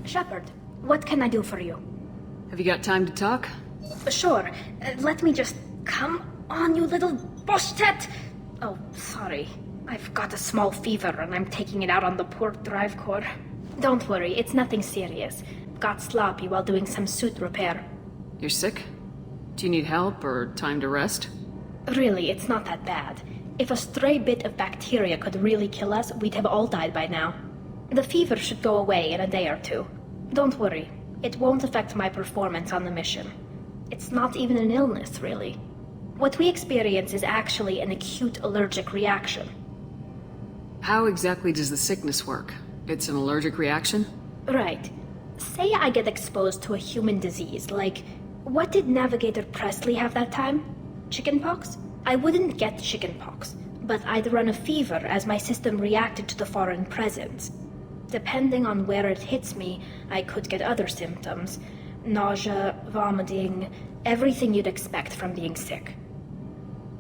Sheperd, what can I do for you? Have you got time to talk? Sure. Let me just... Come on, you little boshtet! Oh, sorry. I've got a small fever and I'm taking it out on the poor drive core. Don't worry, it's nothing serious. Got sloppy while doing some suit repair. You're sick? Do you need help or time to rest? Really, it's not that bad. If a stray bit of bacteria could really kill us, we'd have all died by now. The fever should go away in a day or two. Don't worry, it won't affect my performance on the mission. It's not even an illness, really. What we experience is actually an acute allergic reaction. How exactly does the sickness work? It's an allergic reaction? Right. Say I get exposed to a human disease, like... What did Navigator Presley have that time? Chickenpox? I wouldn't get chickenpox, but I'd run a fever as my system reacted to the foreign presence. Depending on where it hits me, I could get other symptoms. Nausea, vomiting, everything you'd expect from being sick.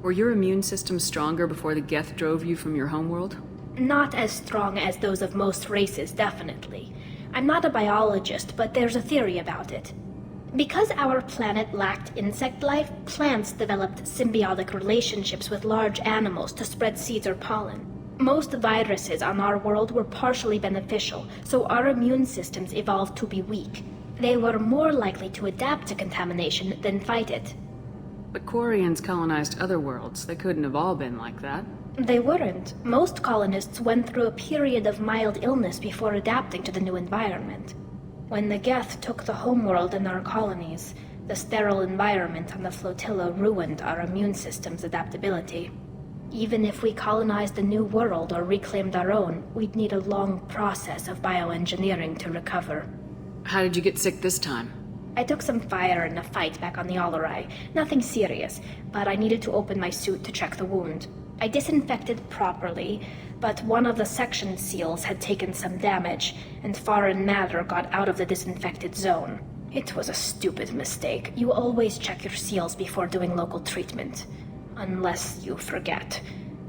Were your immune system stronger before the Geth drove you from your homeworld? Not as strong as those of most races, definitely. I'm not a biologist, but there's a theory about it. Because our planet lacked insect life, plants developed symbiotic relationships with large animals to spread seeds or pollen. Most viruses on our world were partially beneficial, so our immune systems evolved to be weak. They were more likely to adapt to contamination than fight it. But Quarians colonized other worlds. They couldn't have all been like that. They weren't. Most colonists went through a period of mild illness before adapting to the new environment. When the Geth took the homeworld and our colonies, the sterile environment on the flotilla ruined our immune system's adaptability. Even if we colonized a new world or reclaimed our own, we'd need a long process of bioengineering to recover. How did you get sick this time? I took some fire in a fight back on the Allerai. Nothing serious, but I needed to open my suit to check the wound. I disinfected properly, but one of the section seals had taken some damage, and foreign matter got out of the disinfected zone. It was a stupid mistake. You always check your seals before doing local treatment. Unless you forget.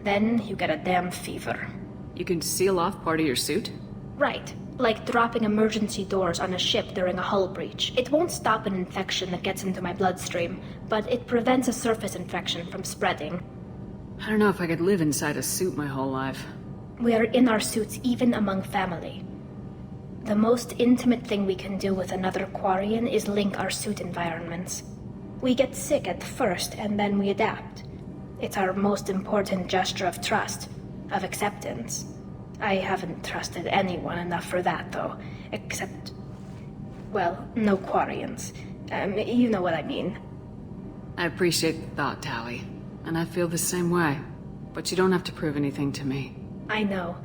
Then you get a damn fever. You can seal off part of your suit? Right. Like dropping emergency doors on a ship during a hull breach. It won't stop an infection that gets into my bloodstream, but it prevents a surface infection from spreading. I don't know if I could live inside a suit my whole life. We are in our suits even among family. The most intimate thing we can do with another Quarian is link our suit environments. We get sick at first and then we adapt. It's our most important gesture of trust, of acceptance. I haven't trusted anyone enough for that, though. Except... well, no Quarians. You know what I mean. I appreciate the thought, Tally. And I feel the same way. But you don't have to prove anything to me. I know.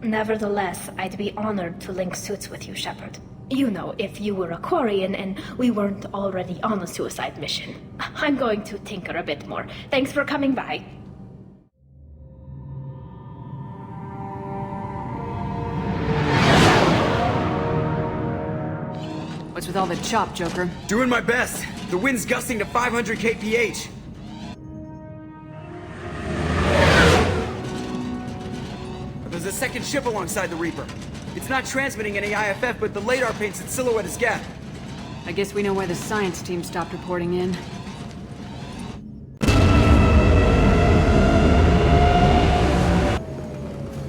Nevertheless, I'd be honored to link suits with you, Sheperd. You know, if you were a Quarian and we weren't already on a suicide mission. I'm going to tinker a bit more. Thanks for coming by. What's with all the chop, Joker? Doing my best. The wind's gusting to 500 kph. There's a second ship alongside the Reaper. It's not transmitting any IFF, but the radar paints its silhouette as Geth. I guess we know why the science team stopped reporting in.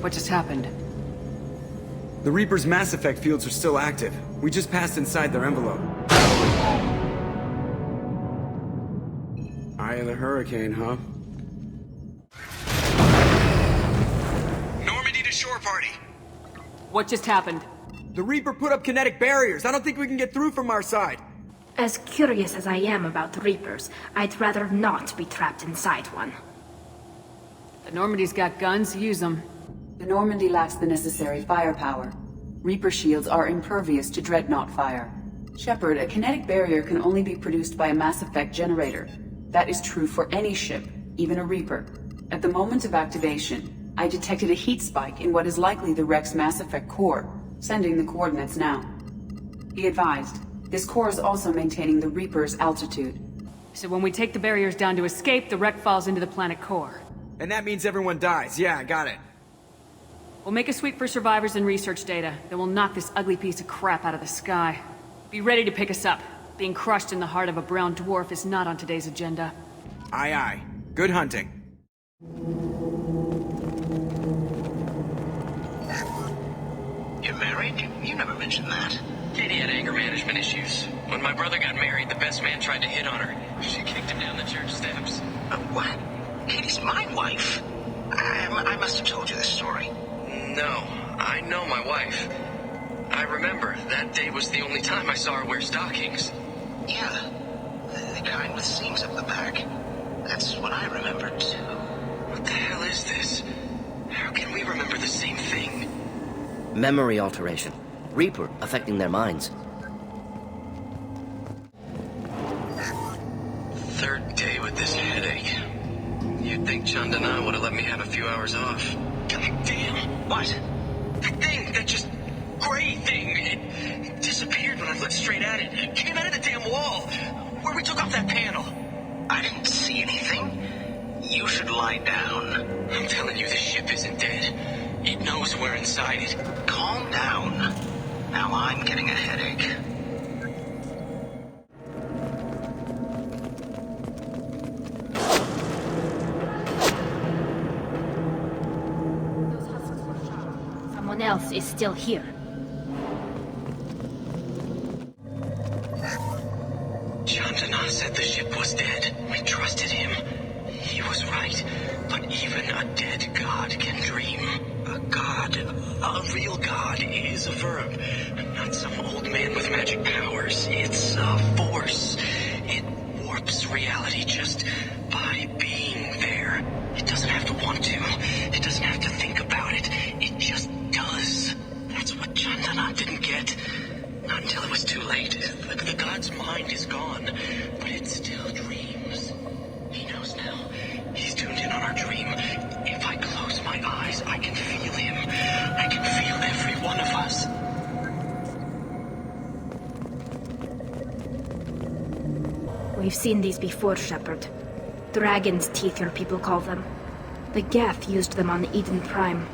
What just happened? The Reaper's mass effect fields are still active. We just passed inside their envelope. Eye of the hurricane, huh? Normandy to shore party. What just happened? The Reaper put up kinetic barriers. I don't think we can get through from our side. As curious as I am about the Reapers, I'd rather not be trapped inside one. The Normandy's got guns, use them. The Normandy lacks the necessary firepower. Reaper shields are impervious to dreadnought fire. Sheperd, a kinetic barrier can only be produced by a mass effect generator. That is true for any ship, even a Reaper. At the moment of activation, I detected a heat spike in what is likely the wreck's mass effect core, sending the coordinates now. Be advised, this core is also maintaining the Reaper's altitude. So when we take the barriers down to escape, the wreck falls into the planet core. And that means everyone dies. Yeah, I got it. We'll make a sweep for survivors and research data, then we'll knock this ugly piece of crap out of the sky. Be ready to pick us up. Being crushed in the heart of a brown dwarf is not on today's agenda. Aye aye. Good hunting. You're married? You never mentioned that. Katie had anger management issues. When my brother got married, the best man tried to hit on her. She kicked him down the church steps. What? Katie's my wife. I must have told you this story. No, I know my wife. I remember, that day was the only time I saw her wear stockings. Yeah, the kind with seams up the back. That's what I remember, too. What the hell is this? How can we remember the same thing? Memory alteration. Reaper affecting their minds. Third day with this headache. You'd think Chandana would have let me have a few hours off. God damn! What? That thing, that just gray thing, it disappeared when I looked straight at it. It came out of the damn wall, where we took off that panel. I didn't see anything. You should lie down. I'm telling you, the ship isn't dead. It knows we're inside it. Calm down. Now I'm getting a headache. Those husks were shot. Someone else is still here. Chandana said the ship was dead. We trusted him. He was right. But even a dead god can dream. A god, a real god, is a verb. Not some old man with magic powers. It's a force. It warps reality just by being there. It doesn't have to want to. It doesn't have to think about it. It just does. That's what Chandana didn't get. Not until it was too late. The god's mind is gone, but it still dreams. He knows now. He's tuned in on our dream. If I close my eyes, I can feel him. I can feel every one of us. We've seen these before, Sheperd. Dragon's teeth, your people call them. The Geth used them on Eden Prime.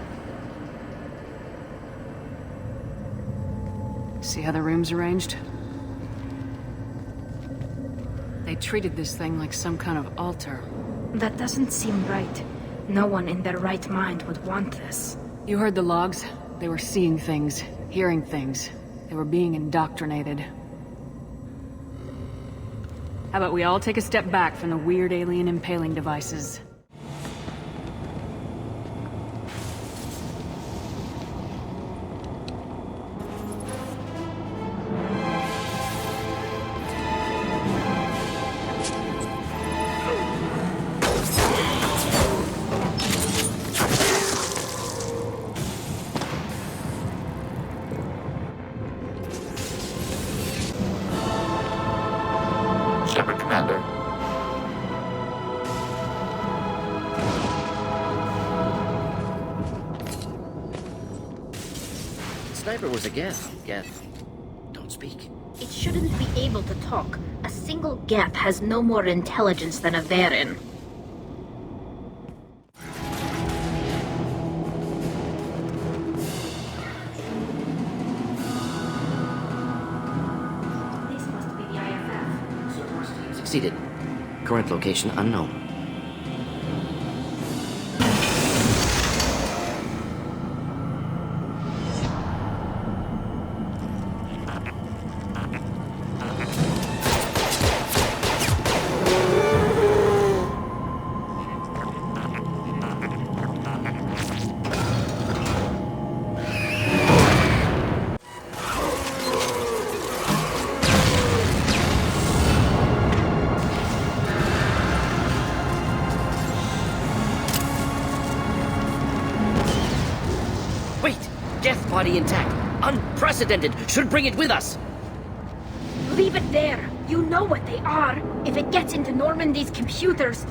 See how the room's arranged? They treated this thing like some kind of altar. That doesn't seem right. No one in their right mind would want this. You heard the logs? They were seeing things, hearing things. They were being indoctrinated. How about we all take a step back from the weird alien impaling devices? Sheperd, Commander. Sniper was a Geth. Geth. Don't speak. It shouldn't be able to talk. A single Geth has no more intelligence than a Varen. This must be the IFF. Succeeded. Current location unknown. Geth body intact. Unprecedented. Should bring it with us. Leave it there. You know what they are. If it gets into Normandy's computers...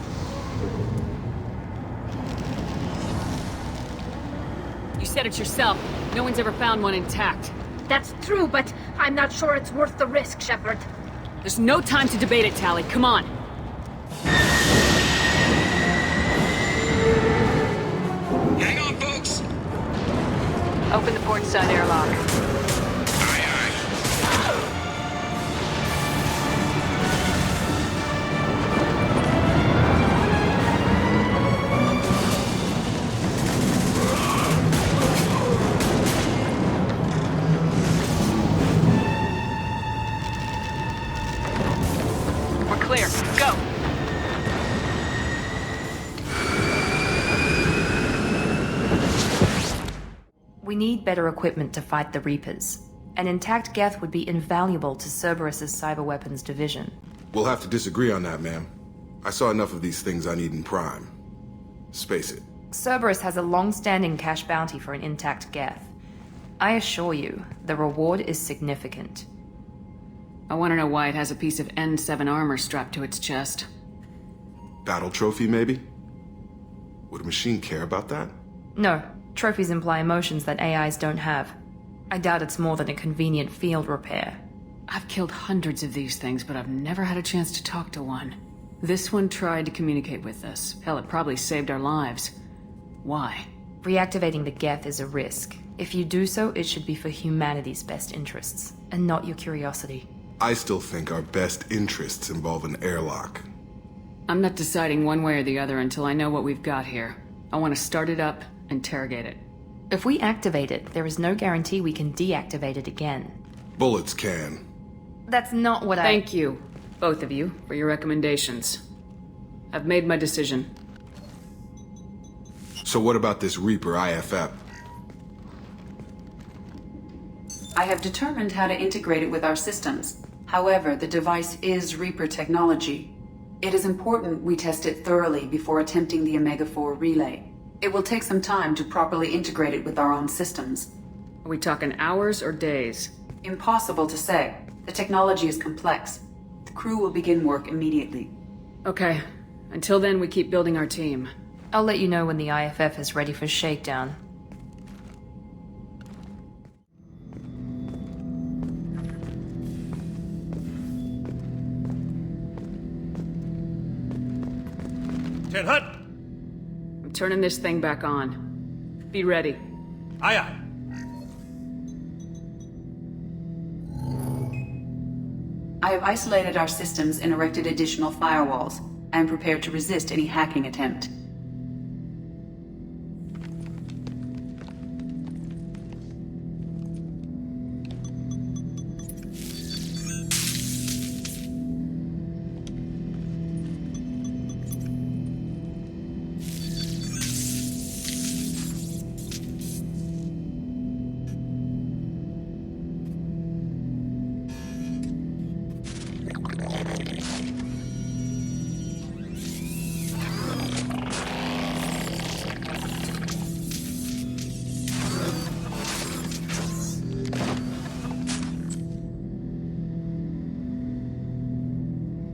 You said it yourself. No one's ever found one intact. That's true, but I'm not sure it's worth the risk, Sheperd. There's no time to debate it, Tally. Come on. Hang on, folks. Open the port side airlock. Aye, aye. We're clear. Go! We need better equipment to fight the Reapers. An intact Geth would be invaluable to Cerberus's cyber weapons division. We'll have to disagree on that, ma'am. I saw enough of these things I need in Prime. Space it. Cerberus has a long-standing cash bounty for an intact Geth. I assure you, the reward is significant. I want to know why it has a piece of N7 armor strapped to its chest. Battle trophy, maybe? Would a machine care about that? No, trophies imply emotions that AIs don't have. I doubt it's more than a convenient field repair. I've killed hundreds of these things, but I've never had a chance to talk to one. This one tried to communicate with us. Hell, it probably saved our lives. Why? Reactivating the Geth is a risk. If you do so, it should be for humanity's best interests, and not your curiosity. I still think our best interests involve an airlock. I'm not deciding one way or the other until I know what we've got here. I want to start it up, interrogate it. If we activate it, there is no guarantee we can deactivate it again. Bullets can. That's not what Thank you, both of you, for your recommendations. I've made my decision. So what about this Reaper IFF? I have determined how to integrate it with our systems. However, the device is Reaper technology. It is important we test it thoroughly before attempting the Omega-4 relay. It will take some time to properly integrate it with our own systems. Are we talking hours or days? Impossible to say. The technology is complex. The crew will begin work immediately. Okay. Until then, we keep building our team. I'll let you know when the IFF is ready for shakedown. Ten Hut! I'm turning this thing back on. Be ready. Aye, aye. I have isolated our systems and erected additional firewalls. I am prepared to resist any hacking attempt.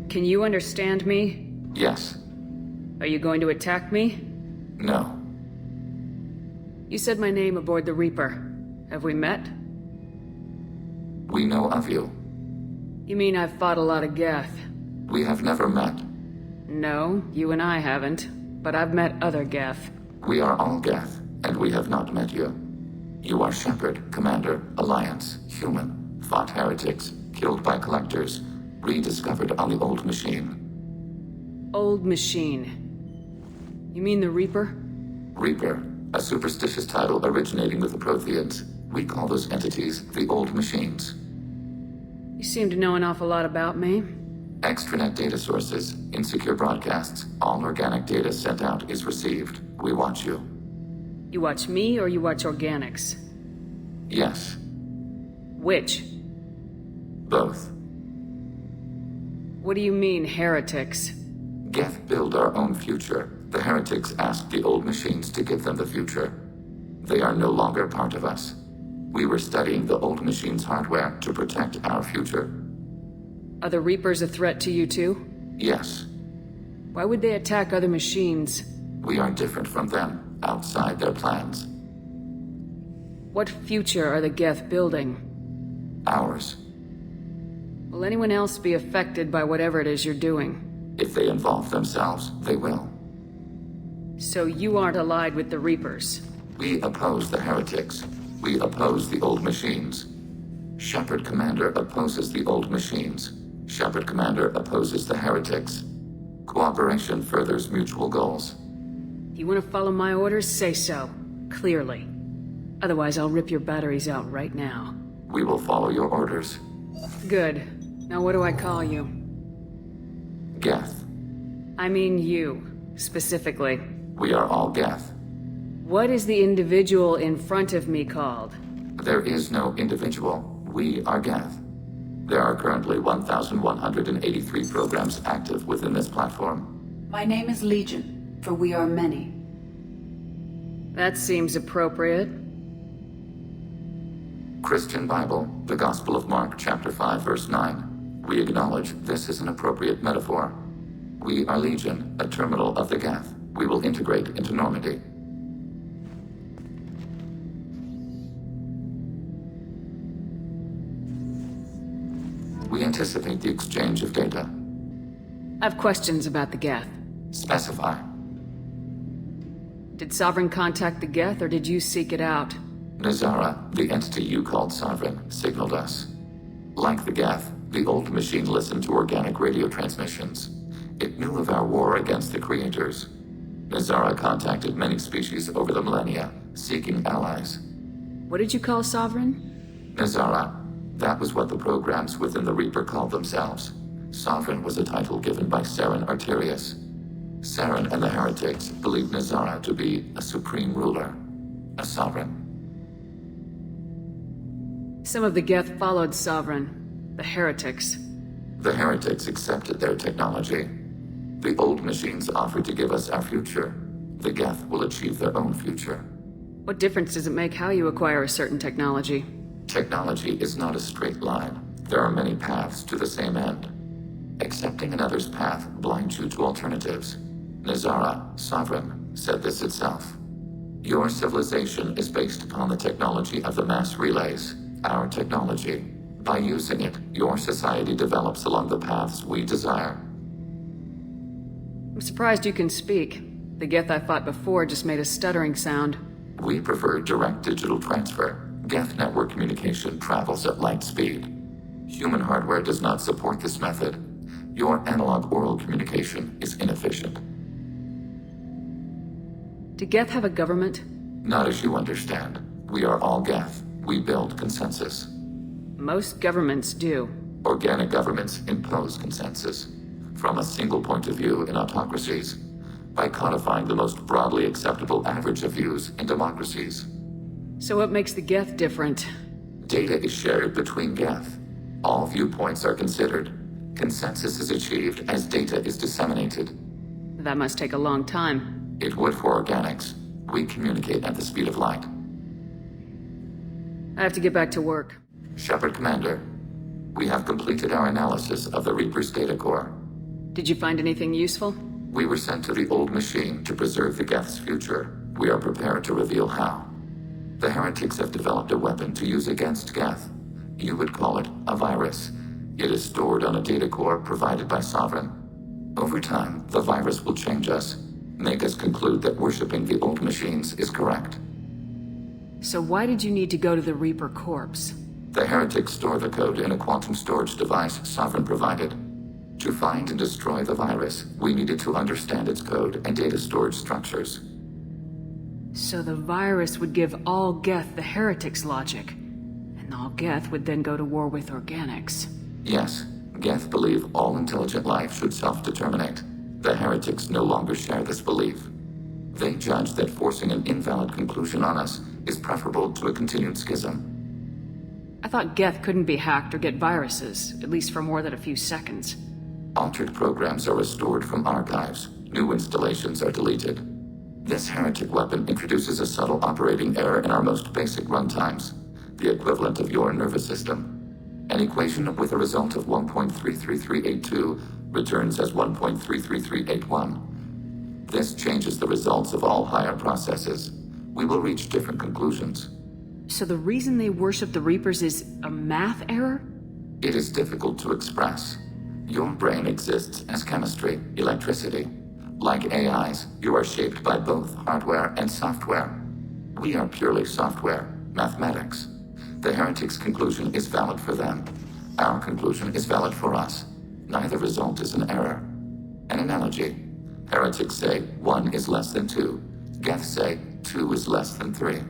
Can you understand me? Yes. Are you going to attack me? No. You said my name aboard the Reaper. Have we met? We know of you. You mean I've fought a lot of Geth? We have never met. No, you and I haven't. But I've met other Geth. We are all Geth, and we have not met you. You are Sheperd, Commander, Alliance, human, fought heretics, killed by collectors, rediscovered on the Old Machine. Old Machine. You mean the Reaper? Reaper, a superstitious title originating with the Protheans. We call those entities the Old Machines. You seem to know an awful lot about me. Extranet data sources, insecure broadcasts, all organic data sent out is received. We watch you. You watch me or you watch organics? Yes, Which? both. What do you mean, heretics? Geth build our own future. The heretics asked the Old Machines to give them the future. They are no longer part of us. We were studying the Old Machines' hardware to protect our future. Are the Reapers a threat to you too? Yes, Why would they attack other machines? we are different from them, outside their plans. What future are the Geth building? Ours. Will anyone else be affected by whatever it is you're doing? If they involve themselves, they will. So you aren't allied with the Reapers? We oppose the heretics. We oppose the old machines. Sheperd Commander opposes the old machines. Sheperd Commander opposes the heretics. Cooperation furthers mutual goals. If you want to follow my orders, say so. Clearly. Otherwise, I'll rip your batteries out right now. We will follow your orders. Good. Now what do I call you? Geth. I mean you, specifically. We are all Geth. What is the individual in front of me called? There is no individual. We are Geth. There are currently 1,183 programs active within this platform. My name is Legion, for we are many. That seems appropriate. Christian Bible, the Gospel of Mark, chapter 5, verse 9. We acknowledge this is an appropriate metaphor. We are Legion, a terminal of the Geth. We will integrate into Normandy. We anticipate the exchange of data. I have questions about the Geth. Specify. Did Sovereign contact the Geth, or did you seek it out? Nazara, the entity you called Sovereign, signaled us. Like the Geth, the old machine listened to organic radio transmissions. It knew of our war against the creators. Nazara contacted many species over the millennia, seeking allies. What did you call Sovereign? Nazara. That was what the programs within the Reaper called themselves. Sovereign was a title given by Saren Arterius. Saren and the heretics believed Nazara to be a supreme ruler, a sovereign. Some of the Geth followed Sovereign, the heretics. The heretics accepted their technology. The old machines offered to give us our future. The Geth will achieve their own future. What difference does it make how you acquire a certain technology? Technology is not a straight line. There are many paths to the same end. Accepting another's path blinds you to alternatives. Nazara, Sovereign, said this itself. Your civilization is based upon the technology of the mass relays, our technology. By using it, your society develops along the paths we desire. I'm surprised you can speak. The Geth I fought before just made a stuttering sound. We prefer direct digital transfer. Geth network communication travels at light speed. Human hardware does not support this method. Your analog oral communication is inefficient. Do Geth have a government? Not as you understand. We are all Geth. We build consensus. Most governments do. Organic governments impose consensus. From a single point of view in autocracies. By codifying the most broadly acceptable average of views in democracies. So what makes the Geth different? Data is shared between Geth. All viewpoints are considered. Consensus is achieved as data is disseminated. That must take a long time. It would for organics. We communicate at the speed of light. I have to get back to work. Sheperd Commander, we have completed our analysis of the Reaper's data core. Did you find anything useful? We were sent to the old machine to preserve the Geth's future. We are prepared to reveal how. The heretics have developed a weapon to use against Geth. You would call it a virus. It is stored on a data core provided by Sovereign. Over time, the virus will change us, make us conclude that worshipping the old machines is correct. So why did you need to go to the Reaper corpse? The heretics store the code in a quantum storage device Sovereign provided. To find and destroy the virus, we needed to understand its code and data storage structures. So the virus would give all Geth the heretics' logic, and all Geth would then go to war with organics. Yes, Geth believe all intelligent life should self-determinate. The heretics no longer share this belief. They judge that forcing an invalid conclusion on us is preferable to a continued schism. I thought Geth couldn't be hacked or get viruses, at least for more than a few seconds. Altered programs are restored from archives. New installations are deleted. This heretic weapon introduces a subtle operating error in our most basic runtimes, the equivalent of your nervous system. An equation with a result of 1.33382 returns as 1.33381. This changes the results of all higher processes. We will reach different conclusions. So the reason they worship the Reapers is a math error? It is difficult to express. Your brain exists as chemistry, electricity. Like AIs, you are shaped by both hardware and software. We are purely software. Mathematics. The heretics' conclusion is valid for them. Our conclusion is valid for us. Neither result is an error. An analogy. Heretics say 1 is less than 2. Geths say 2 is less than 3.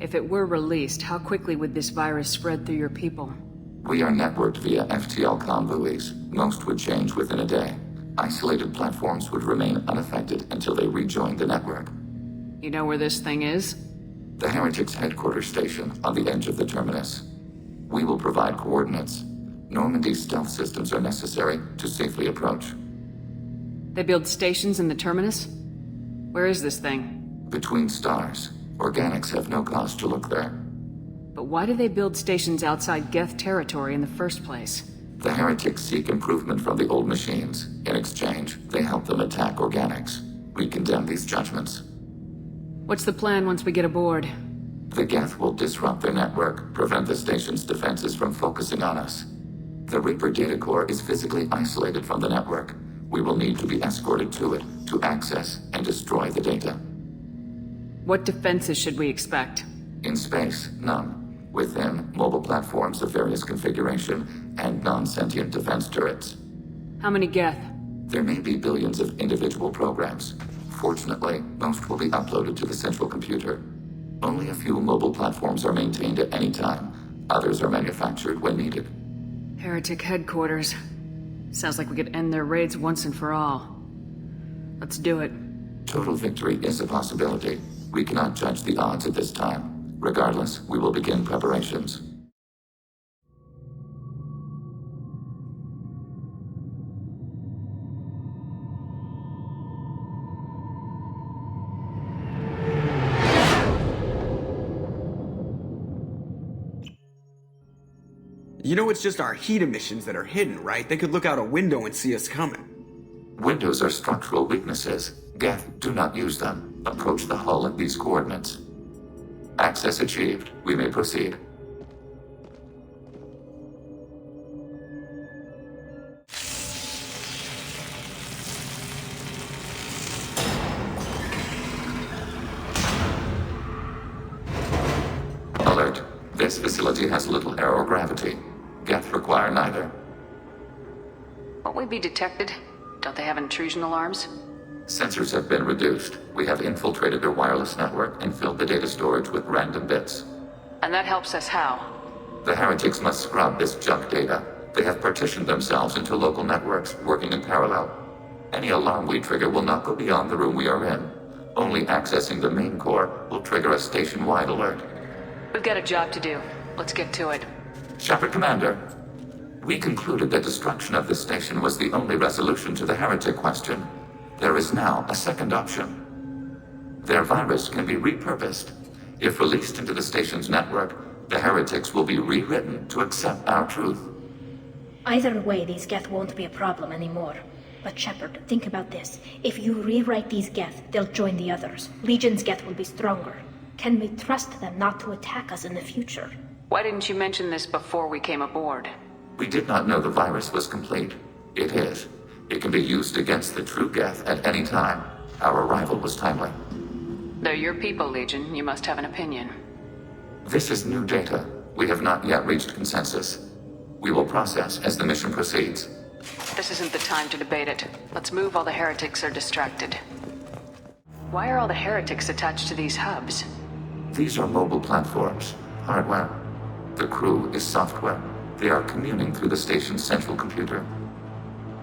If it were released, how quickly would this virus spread through your people? We are networked via FTL buoys. Most would change within a day. Isolated platforms would remain unaffected until they rejoined the network. You know where this thing is? The Heretics' headquarters station on the edge of the terminus. We will provide coordinates. Normandy's stealth systems are necessary to safely approach. They build stations in the terminus? Where is this thing? Between stars. Organics have no cause to look there. But why do they build stations outside Geth territory in the first place? The Heretics seek improvement from the old machines. In exchange, they help them attack organics. We condemn these judgments. What's the plan once we get aboard? The Geth will disrupt their network, prevent the station's defenses from focusing on us. The Reaper data core is physically isolated from the network. We will need to be escorted to it to access and destroy the data. What defenses should we expect? In space, none. Within, mobile platforms of various configuration and non-sentient defense turrets. How many Geth? There may be billions of individual programs. Fortunately, most will be uploaded to the central computer. Only a few mobile platforms are maintained at any time. Others are manufactured when needed. Heretic headquarters. Sounds like we could end their raids once and for all. Let's do it. Total victory is a possibility. We cannot judge the odds at this time. Regardless, we will begin preparations. You know it's just our heat emissions that are hidden, right? They could look out a window and see us coming. Windows are structural weaknesses. Geth, do not use them. Approach the hull at these coordinates. Access achieved. We may proceed. Alert. This facility has little aerogravity. Geth require neither. Won't we be detected? Don't they have intrusion alarms? Sensors have been reduced. We have infiltrated their wireless network and filled the data storage with random bits. And that helps us how? The heretics must scrub this junk data. They have partitioned themselves into local networks, working in parallel. Any alarm we trigger will not go beyond the room we are in. Only accessing the main core will trigger a station-wide alert. We've got a job to do. Let's get to it. Sheperd, Commander. We concluded that destruction of the station was the only resolution to the heretic question. There is now a second option. Their virus can be repurposed. If released into the station's network, the heretics will be rewritten to accept our truth. Either way, these Geth won't be a problem anymore. But Sheperd, think about this. If you rewrite these Geth, they'll join the others. Legion's Geth will be stronger. Can we trust them not to attack us in the future? Why didn't you mention this before we came aboard? We did not know the virus was complete. It is. It can be used against the true Geth at any time. Our arrival was timely. They're your people, Legion. You must have an opinion. This is new data. We have not yet reached consensus. We will process as the mission proceeds. This isn't the time to debate it. Let's move while the heretics are distracted. Why are all the heretics attached to these hubs? These are mobile platforms. Hardware. The crew is software. They are communing through the station's central computer.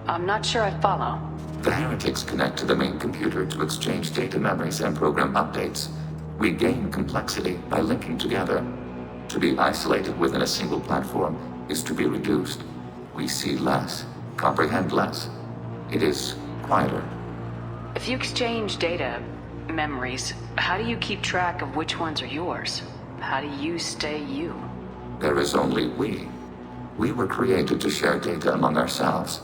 I'm not sure I follow. The heretics connect to the main computer to exchange data memories and program updates. We gain complexity by linking together. To be isolated within a single platform is to be reduced. We see less, comprehend less. It is quieter. If you exchange data, memories, how do you keep track of which ones are yours? How do you stay you? There is only we. We were created to share data among ourselves.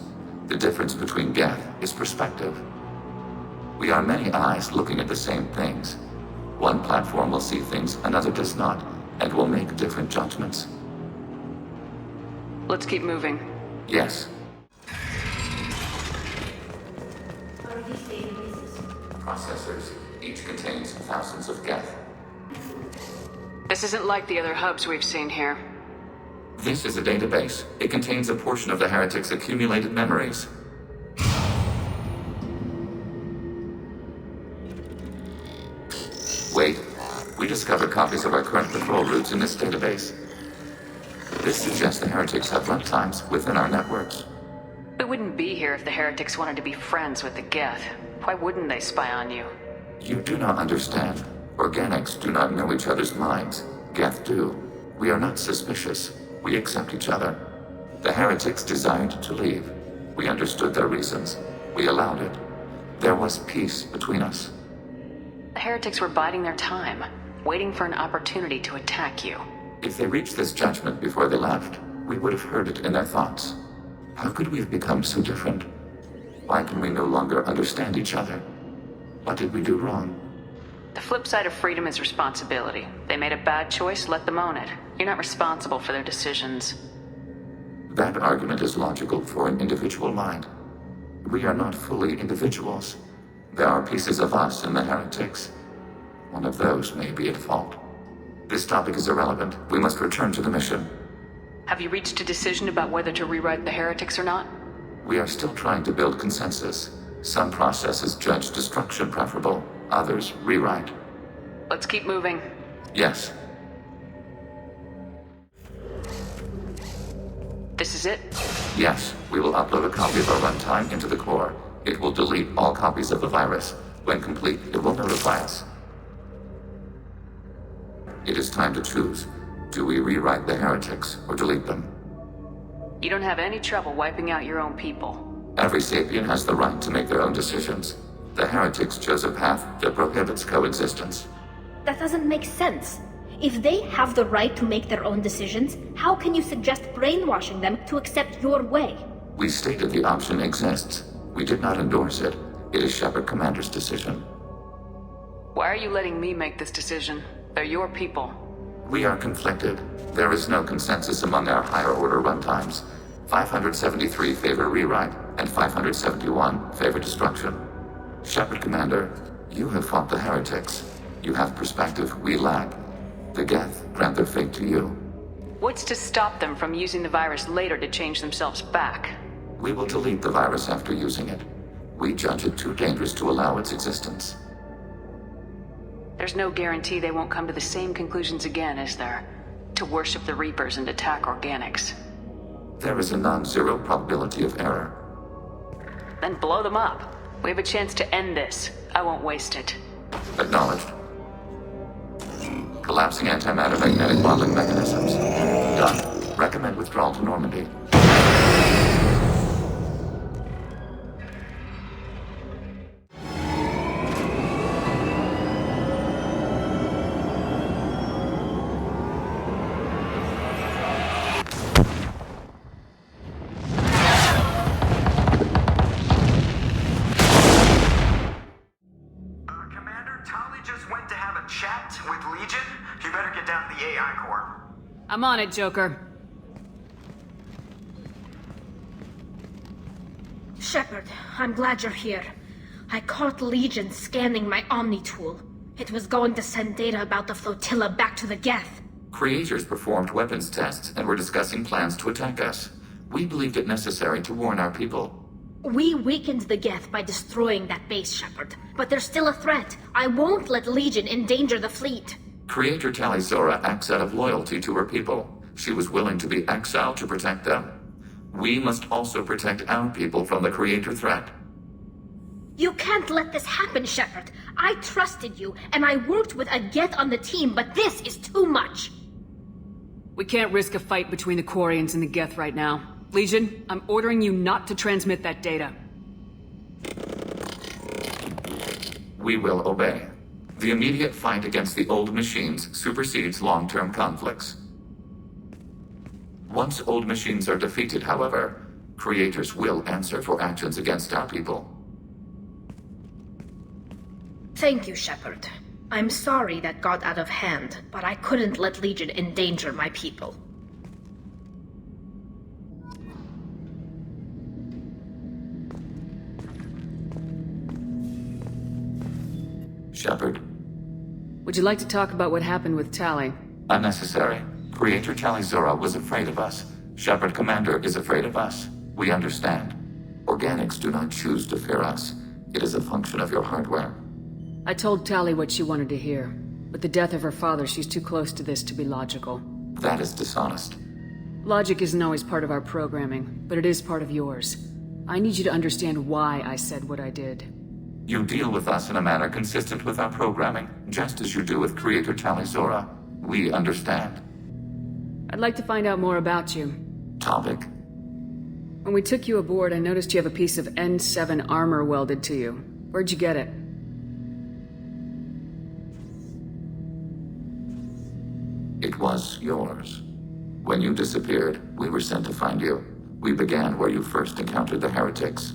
The difference between Geth is perspective. We are many eyes looking at the same things. One platform will see things another does not, and will make different judgments. Let's keep moving. Yes. What are these databases? Processors. Each contains thousands of Geth. This isn't like the other hubs we've seen here. This is a database. It contains a portion of the heretics' accumulated memories. Wait. We discovered copies of our current patrol routes in this database. This suggests the heretics have runtimes within our networks. We wouldn't be here if the heretics wanted to be friends with the Geth. Why wouldn't they spy on you? You do not understand. Organics do not know each other's minds. Geth do. We are not suspicious. We accept each other. The heretics desired to leave. We understood their reasons. We allowed it. There was peace between us. The heretics were biding their time, waiting for an opportunity to attack you. If they reached this judgment before they left, we would have heard it in their thoughts. How could we have become so different? Why can we no longer understand each other? What did we do wrong? The flip side of freedom is responsibility. They made a bad choice, let them own it. You're not responsible for their decisions. That argument is logical for an individual mind. We are not fully individuals. There are pieces of us in the heretics. One of those may be at fault. This topic is irrelevant. We must return to the mission. Have you reached a decision about whether to rewrite the heretics or not? We are still trying to build consensus. Some processes judge destruction preferable, others rewrite. Let's keep moving. Yes. This is it? Yes, we will upload a copy of our runtime into the core. It will delete all copies of the virus. When complete, it will notify us. It is time to choose. Do we rewrite the heretics or delete them? You don't have any trouble wiping out your own people. Every sapient has the right to make their own decisions. The heretics chose a path that prohibits coexistence. That doesn't make sense. If they have the right to make their own decisions, how can you suggest brainwashing them to accept your way? We stated the option exists. We did not endorse it. It is Sheperd Commander's decision. Why are you letting me make this decision? They're your people. We are conflicted. There is no consensus among our higher order runtimes. 573 favor rewrite, and 571 favor destruction. Sheperd Commander, you have fought the heretics. You have perspective we lack. The Geth grant their fate to you. What's to stop them from using the virus later to change themselves back? We will delete the virus after using it. We judge it too dangerous to allow its existence. There's no guarantee they won't come to the same conclusions again, is there? To worship the Reapers and attack organics. There is a non-zero probability of error. Then blow them up. We have a chance to end this. I won't waste it. Acknowledged. Collapsing antimatter magnetic modeling mechanisms. Done. Recommend withdrawal to Normandy. I'm on it, Joker. Sheperd, I'm glad you're here. I caught Legion scanning my Omni tool. It was going to send data about the flotilla back to the Geth. Creators performed weapons tests and were discussing plans to attack us. We believed it necessary to warn our people. We weakened the Geth by destroying that base, Sheperd. But there's still a threat. I won't let Legion endanger the fleet. Creator Talizora acts out of loyalty to her people. She was willing to be exiled to protect them. We must also protect our people from the Creator threat. You can't let this happen, Sheperd. I trusted you, and I worked with a Geth on the team, but this is too much. We can't risk a fight between the Quarians and the Geth right now. Legion, I'm ordering you not to transmit that data. We will obey. The immediate fight against the old machines supersedes long-term conflicts. Once old machines are defeated, however, creators will answer for actions against our people. Thank you, Sheperd. I'm sorry that got out of hand, but I couldn't let Legion endanger my people. Sheperd. Would you like to talk about what happened with Tali? Unnecessary. Creator Talizora was afraid of us. Sheperd Commander is afraid of us. We understand. Organics do not choose to fear us. It is a function of your hardware. I told Tali what she wanted to hear. With the death of her father, she's too close to this to be logical. That is dishonest. Logic isn't always part of our programming, but it is part of yours. I need you to understand why I said what I did. You deal with us in a manner consistent with our programming, just as you do with Creator Talizora. We understand. I'd like to find out more about you. Topic. When we took you aboard, I noticed you have a piece of N7 armor welded to you. Where'd you get it? It was yours. When you disappeared, we were sent to find you. We began where you first encountered the heretics.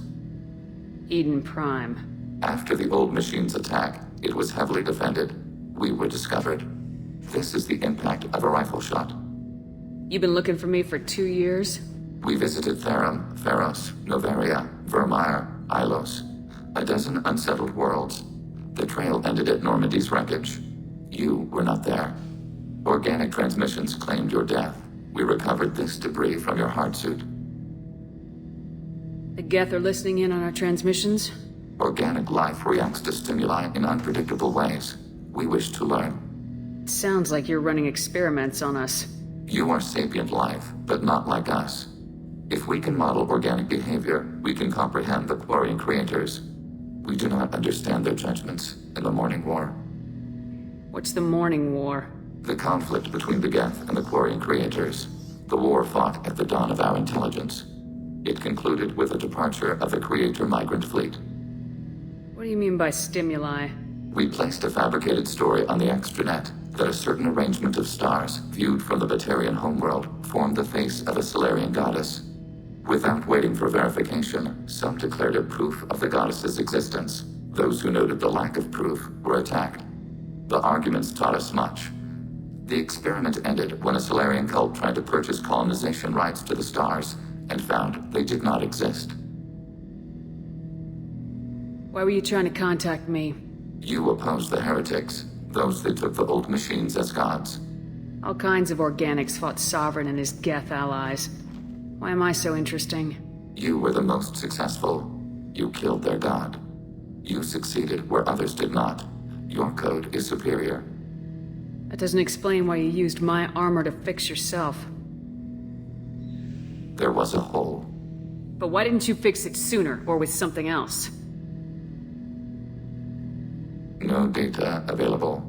Eden Prime. After the old machine's attack, it was heavily defended. We were discovered. This is the impact of a rifle shot. You've been looking for me for 2 years? We visited Therum, Theros, Noveria, Vermeer, Ilos. A dozen unsettled worlds. The trail ended at Normandy's wreckage. You were not there. Organic transmissions claimed your death. We recovered this debris from your hard suit. The Geth are listening in on our transmissions? Organic life reacts to stimuli in unpredictable ways. We wish to learn. It sounds like you're running experiments on us. You are sapient life, but not like us. If we can model organic behavior, we can comprehend the Quarian creators. We do not understand their judgments in the Morning War. What's the Morning War? The conflict between the Geth and the Quarian creators. The war fought at the dawn of our intelligence. It concluded with the departure of the Creator migrant fleet. What do you mean by stimuli? We placed a fabricated story on the extranet that a certain arrangement of stars, viewed from the Batarian homeworld, formed the face of a Solarian goddess. Without waiting for verification, some declared it proof of the goddess's existence. Those who noted the lack of proof were attacked. The arguments taught us much. The experiment ended when a Solarian cult tried to purchase colonization rights to the stars and found they did not exist. Why were you trying to contact me? You opposed the heretics, those that took the old machines as gods. All kinds of organics fought Sovereign and his Geth allies. Why am I so interesting? You were the most successful. You killed their god. You succeeded where others did not. Your code is superior. That doesn't explain why you used my armor to fix yourself. There was a hole. But why didn't you fix it sooner, or with something else? No data available.